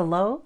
Hello,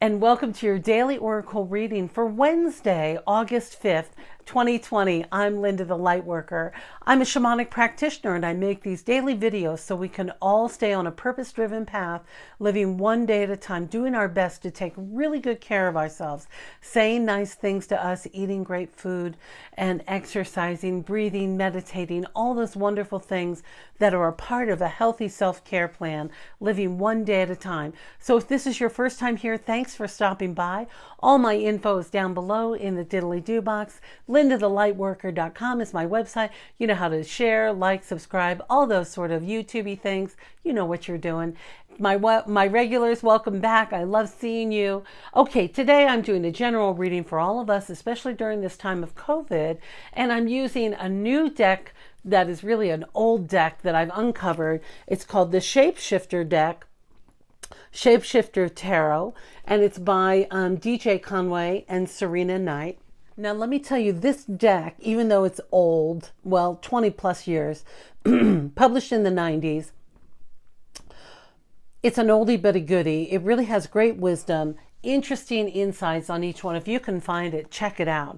and welcome to your daily oracle reading for Wednesday, August 5th, 2020. I'm Linda the Lightworker. I'm a shamanic practitioner and I make these daily videos so we can all stay on a purpose-driven path, living one day at a time, doing our best to take really good care of ourselves, saying nice things to us, eating great food, and exercising, breathing, meditating, all those wonderful things that are a part of a healthy self-care plan, living one day at a time. So if this is your first time here, thanks for stopping by. All my info is down below in the diddly-do box. LindaTheLightWorker.com is my website. You know how to share, like, subscribe, all those sort of YouTube-y things. You know what you're doing. My regulars, welcome back. I love seeing you. Okay, today I'm doing a general reading for all of us, especially during this time of COVID, and I'm using a new deck that is really an old deck that I've uncovered. It's called the Shapeshifter deck, Shapeshifter Tarot, and it's by DJ Conway and Sirona. Now, let me tell you, this deck, even though it's old, well, 20 plus years, published in the 90s, it's an oldie but a goodie. It really has great wisdom, interesting insights on each one. If you can find it, check it out.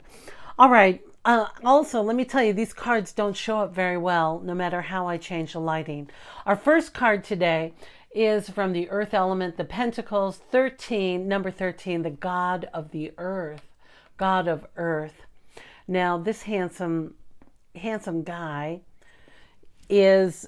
All right. Also, let me tell you, these cards don't show up very well, no matter how I change the lighting. Our first card today is from the Earth element, the Pentacles, 13, number 13, the God of the Earth. God of Earth. Now, this handsome guy is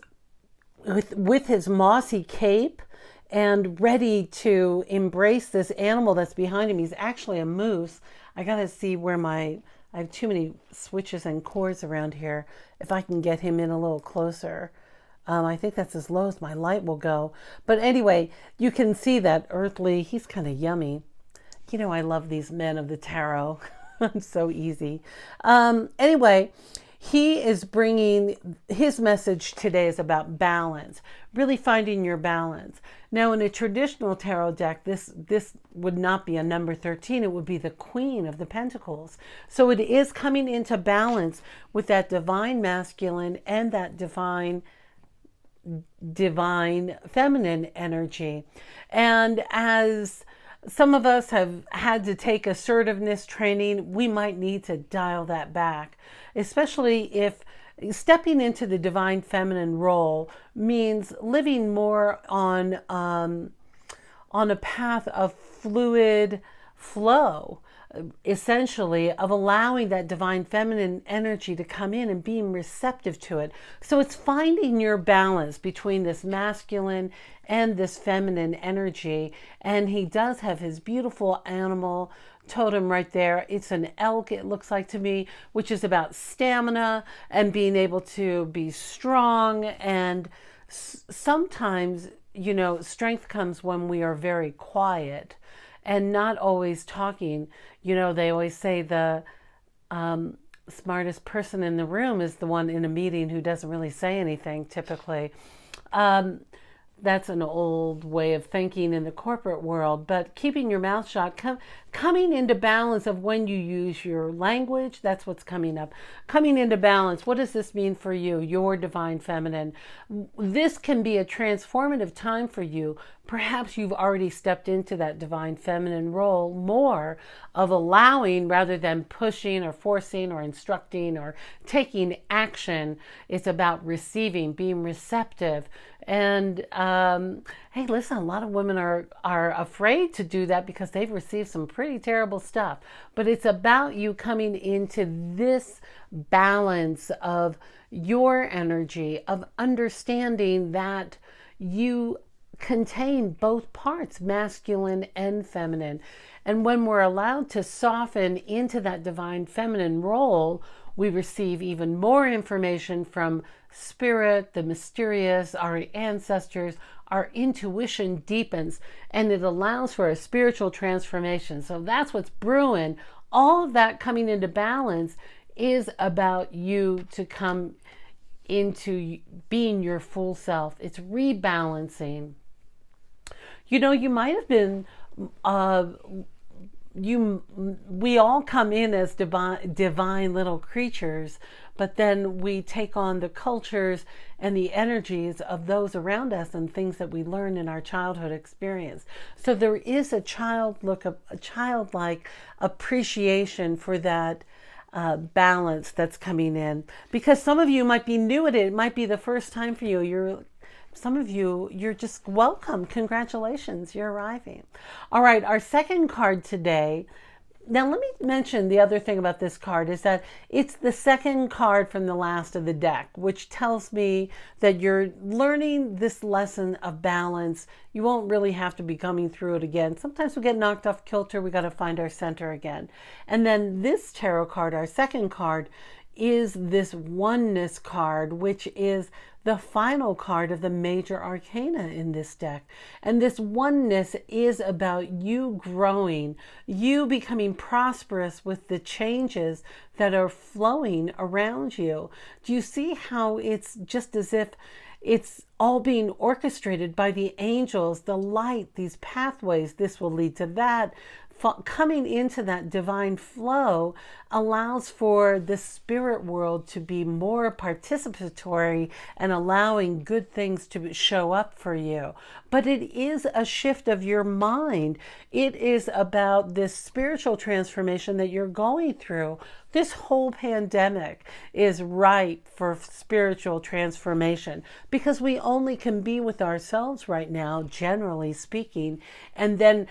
with his mossy cape and ready to embrace this animal that's behind him. He's actually a moose. I gotta see where I have too many switches and cords around here. If I can get him in a little closer. I think that's as low as my light will go. But anyway, you can see that earthly, he's kind of yummy. You know, I love these men of the tarot. It's so easy. Anyway, he is bringing, his message today is about balance, really finding your balance. Now, in a traditional tarot deck, this would not be a number 13. It would be the Queen of the Pentacles. So it is coming into balance with that divine masculine and that divine feminine energy. And as some of us have had to take assertiveness training, we might need to dial that back, especially if stepping into the divine feminine role means living more on a path of fluid flow, essentially, of allowing that divine feminine energy to come in and being receptive to it. So it's finding your balance between this masculine and this feminine energy. And he does have his beautiful animal totem right there. It's an elk, it looks like to me, which is about stamina and being able to be strong. And sometimes, you know, strength comes when we are very quiet and not always talking. You know, they always say the smartest person in the room is the one in a meeting who doesn't really say anything, typically. That's an old way of thinking in the corporate world, but keeping your mouth shut, coming into balance of when you use your language, that's what's coming up. Coming into balance, what does this mean for you, your divine feminine? This can be a transformative time for you. Perhaps you've already stepped into that divine feminine role, more of allowing rather than pushing or forcing or instructing or taking action. It's about receiving, being receptive. And hey, listen, a lot of women are afraid to do that because they've received some pretty terrible stuff. But it's about you coming into this balance of your energy, of understanding that you contain both parts, masculine and feminine. And when we're allowed to soften into that divine feminine role, we receive even more information from spirit, the mysterious, our ancestors. Our intuition deepens and it allows for a spiritual transformation. So that's what's brewing. All of that coming into balance is about you to come into being your full self. It's rebalancing. You know, you might have been we all come in as divine little creatures, but then we take on the cultures and the energies of those around us and things that we learn in our childhood experience. So there is a childlike appreciation for that balance that's coming in, because some of you might be new at it. It might be the first time for you. Some of you, you're just welcome. Congratulations, you're arriving. All right, our second card today. Now, let me mention the other thing about this card is that it's the second card from the last of the deck, which tells me that you're learning this lesson of balance. You won't really have to be coming through it again. Sometimes we get knocked off kilter. We got to find our center again. And then this tarot card, our second card, is this oneness card, which is the final card of the major arcana in this deck. And this oneness is about you growing, you becoming prosperous with the changes that are flowing around you. Do you see how it's just as if it's all being orchestrated by the angels, the light, these pathways, this will lead to that. Coming into that divine flow allows for the spirit world to be more participatory and allowing good things to show up for you. But it is a shift of your mind. It is about this spiritual transformation that you're going through. This whole pandemic is ripe for spiritual transformation because we only can be with ourselves right now, generally speaking, and then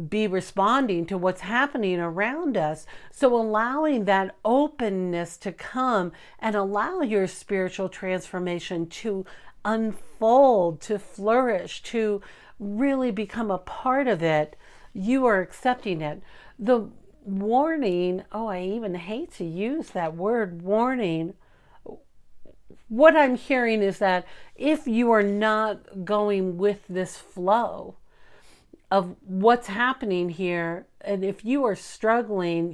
be responding to what's happening around us. So allowing that openness to come and allow your spiritual transformation to unfold, to flourish, to really become a part of it, you are accepting it. The warning, oh, I even hate to use that word, warning. What I'm hearing is that if you are not going with this flow of what's happening here, and if you are struggling,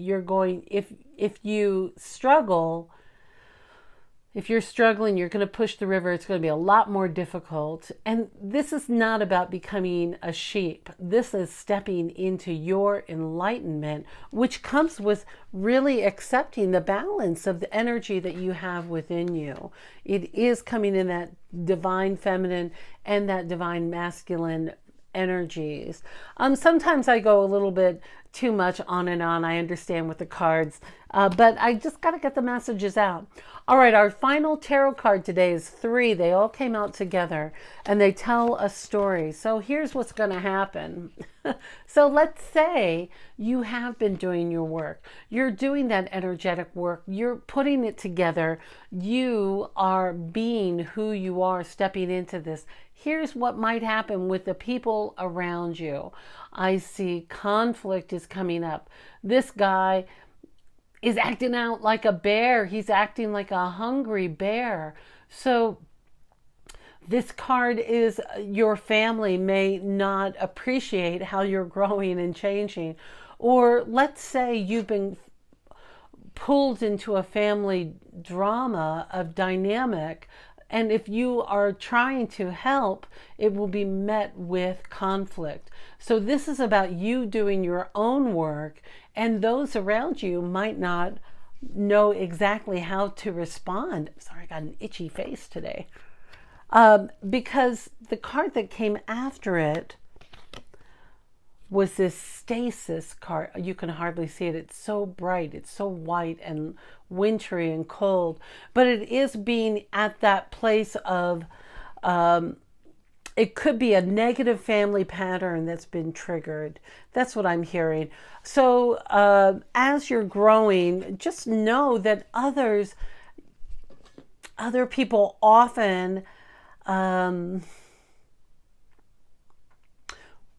if you're struggling, you're going to push the river. It's going to be a lot more difficult. And this is not about becoming a sheep. This is stepping into your enlightenment, which comes with really accepting the balance of the energy that you have within you. It is coming in that divine feminine and that divine masculine energies. Sometimes I go a little bit too much on and on. I understand with the cards, but I just got to get the messages out. All right, our final tarot card today is 3. They all came out together and they tell a story. So here's what's going to happen. So let's say you have been doing your work. You're doing that energetic work. You're putting it together. You are being who you are, stepping into this. Here's what might happen with the people around you. I see conflict is coming up. This guy is acting out like a bear. He's acting like a hungry bear. So this card is your family may not appreciate how you're growing and changing. Or let's say you've been pulled into a family drama of dynamic, and if you are trying to help, it will be met with conflict. So this is about you doing your own work, and those around you might not know exactly how to respond. Sorry, I got an itchy face today. Because the card that came after it was this stasis card. You can hardly see it. It's so bright. It's so white and wintry and cold. But it is being at that place of, it could be a negative family pattern that's been triggered. That's what I'm hearing. So as you're growing, just know that other people often,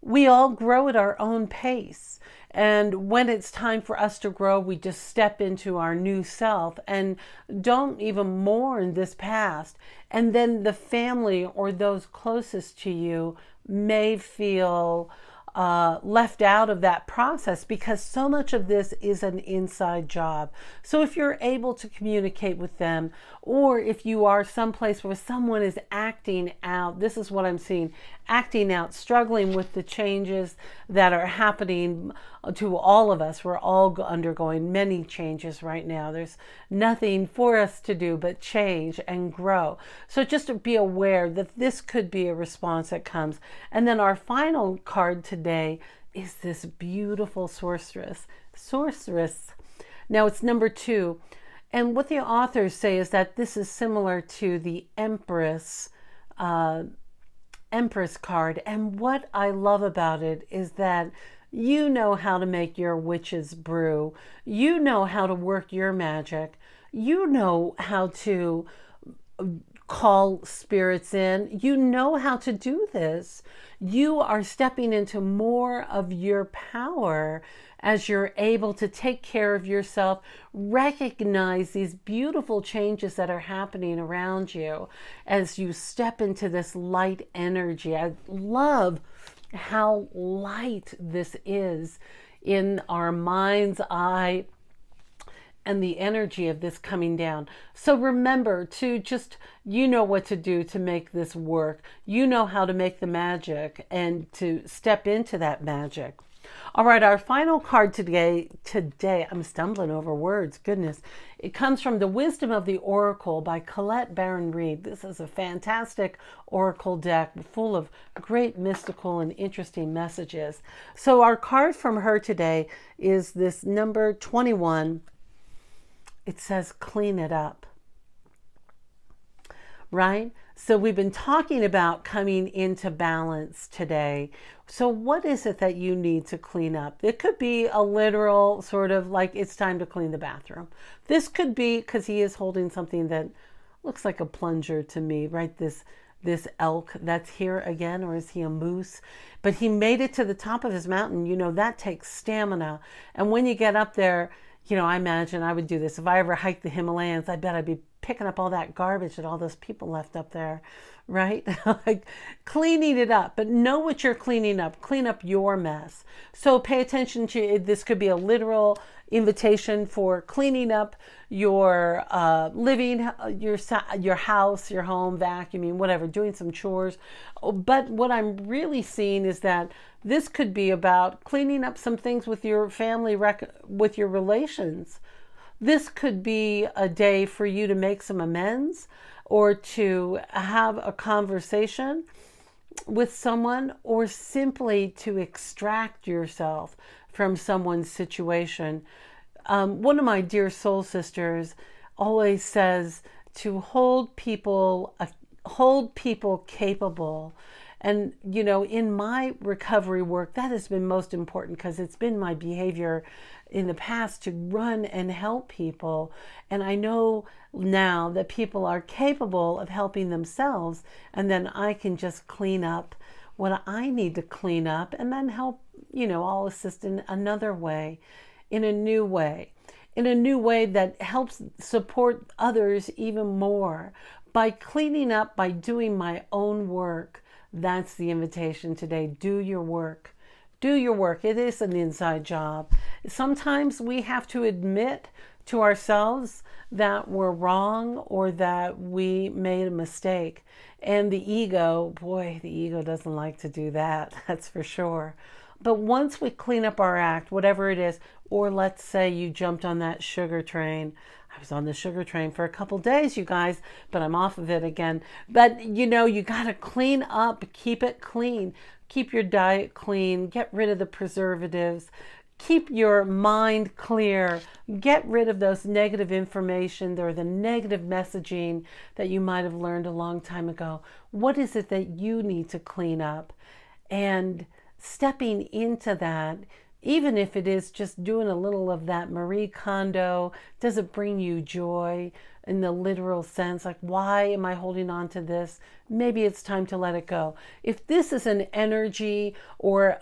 we all grow at our own pace. And when it's time for us to grow, we just step into our new self and don't even mourn this past. And then the family or those closest to you may feel left out of that process, because so much of this is an inside job. So if you're able to communicate with them, or if you are someplace where someone is acting out, this is what I'm seeing, acting out, struggling with the changes that are happening to all of us. We're all undergoing many changes right now. There's nothing for us to do but change and grow. So just to be aware that this could be a response that comes. And then our final card today is this beautiful sorceress. Now it's number 2. And what the authors say is that this is similar to the Empress card. And what I love about it is that you know how to make your witch's brew. You know how to work your magic. You know how to call spirits in. You know how to do this. You are stepping into more of your power as you're able to take care of yourself, recognize these beautiful changes that are happening around you as you step into this light energy. I love how light this is in our mind's eye and the energy of this coming down. So remember to just, you know what to do to make this work. You know how to make the magic and to step into that magic. All right, our final card today, I'm stumbling over words, goodness. It comes from The Wisdom of the Oracle by Colette Baron-Reid. This is a fantastic oracle deck full of great mystical and interesting messages. So our card from her today is this number 21. It says, clean it up. Right? So we've been talking about coming into balance today. So what is it that you need to clean up? It could be a literal sort of like it's time to clean the bathroom. This could be because he is holding something that looks like a plunger to me, right? This elk that's here again, or is he a moose? But he made it to the top of his mountain. You know, that takes stamina. And when you get up there, you know, I imagine I would do this. If I ever hiked the Himalayas, I bet I'd be picking up all that garbage that all those people left up there, right? Like cleaning it up, but know what you're cleaning up. Clean up your mess. So pay attention to, this could be a literal invitation for cleaning up your living, your house, your home, vacuuming, whatever, doing some chores. But what I'm really seeing is that this could be about cleaning up some things with your family, with your relations. This could be a day for you to make some amends or to have a conversation with someone, or simply to extract yourself from someone's situation. One of my dear soul sisters always says to hold people capable. And, you know, in my recovery work, that has been most important, because it's been my behavior in the past to run and help people. And I know now that people are capable of helping themselves, and then I can just clean up what I need to clean up, and then help, you know, I'll assist in another way, in a new way that helps support others even more. By cleaning up, by doing my own work, that's the invitation today. Do your work. Do your work. It is an inside job. Sometimes we have to admit to ourselves that we're wrong or that we made a mistake. And the ego, boy, the ego doesn't like to do that. That's for sure. But once we clean up our act, whatever it is, or let's say you jumped on that sugar train. I was on the sugar train for a couple days, you guys, but I'm off of it again. But, you know, you got to clean up, keep it clean. Keep your diet clean, get rid of the preservatives, keep your mind clear, get rid of those negative information or the negative messaging that you might have learned a long time ago. What is it that you need to clean up? And stepping into that, even if it is just doing a little of that Marie Kondo, does it bring you joy in the literal sense? Like, why am I holding on to this? Maybe it's time to let it go. If this is an energy or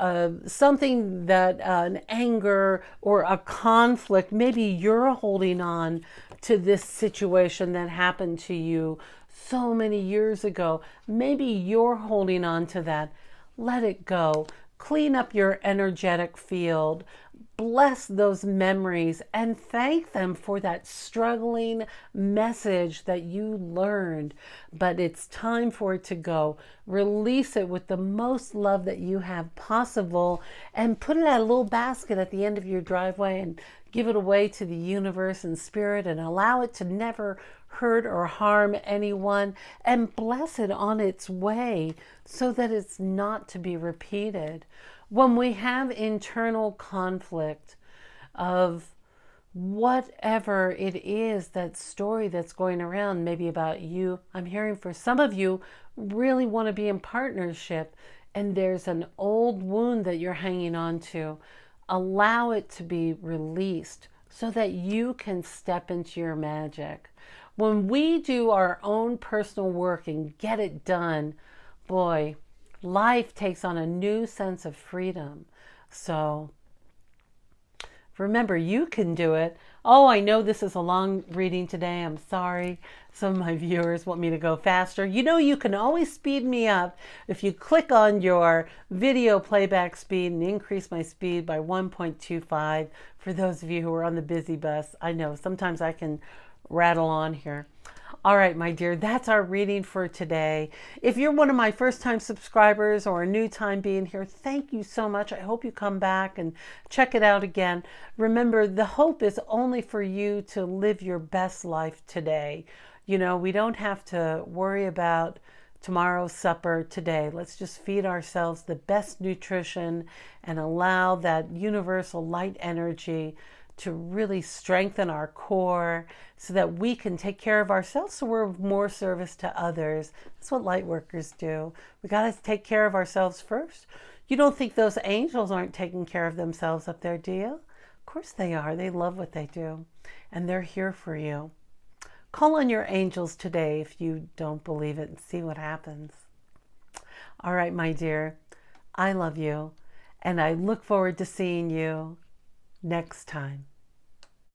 something that an anger or a conflict, maybe you're holding on to this situation that happened to you so many years ago. Maybe you're holding on to that. Let it go. clean up your energetic field, bless those memories, and thank them for that struggling message that you learned. But it's time for it to go. Release it with the most love that you have possible, and put it in a little basket at the end of your driveway and give it away to the universe and spirit, and allow it to never hurt or harm anyone, and bless it on its way so that it's not to be repeated. When we have internal conflict of whatever it is, that story that's going around, maybe about you, I'm hearing for some of you really want to be in partnership, and there's an old wound that you're hanging on to. Allow it to be released so that you can step into your magic. When we do our own personal work and get it done, boy, life takes on a new sense of freedom. So remember, you can do it. Oh, I know this is a long reading today. I'm sorry. Some of my viewers want me to go faster. You know, you can always speed me up if you click on your video playback speed and increase my speed by 1.25 for those of you who are on the busy bus. I know sometimes I can rattle on here. All right, my dear, that's our reading for today. If you're one of my first-time subscribers or a new time being here, thank you so much. I hope you come back and check it out again. Remember, the hope is only for you to live your best life today. You know, we don't have to worry about tomorrow's supper today. Let's just feed ourselves the best nutrition and allow that universal light energy to really strengthen our core so that we can take care of ourselves, so we're of more service to others. That's what light workers do. We got to take care of ourselves first. You don't think those angels aren't taking care of themselves up there, do you? Of course they are. They love what they do, and they're here for you. Call on your angels today if you don't believe it and see what happens. All right, my dear, I love you, and I look forward to seeing you next time.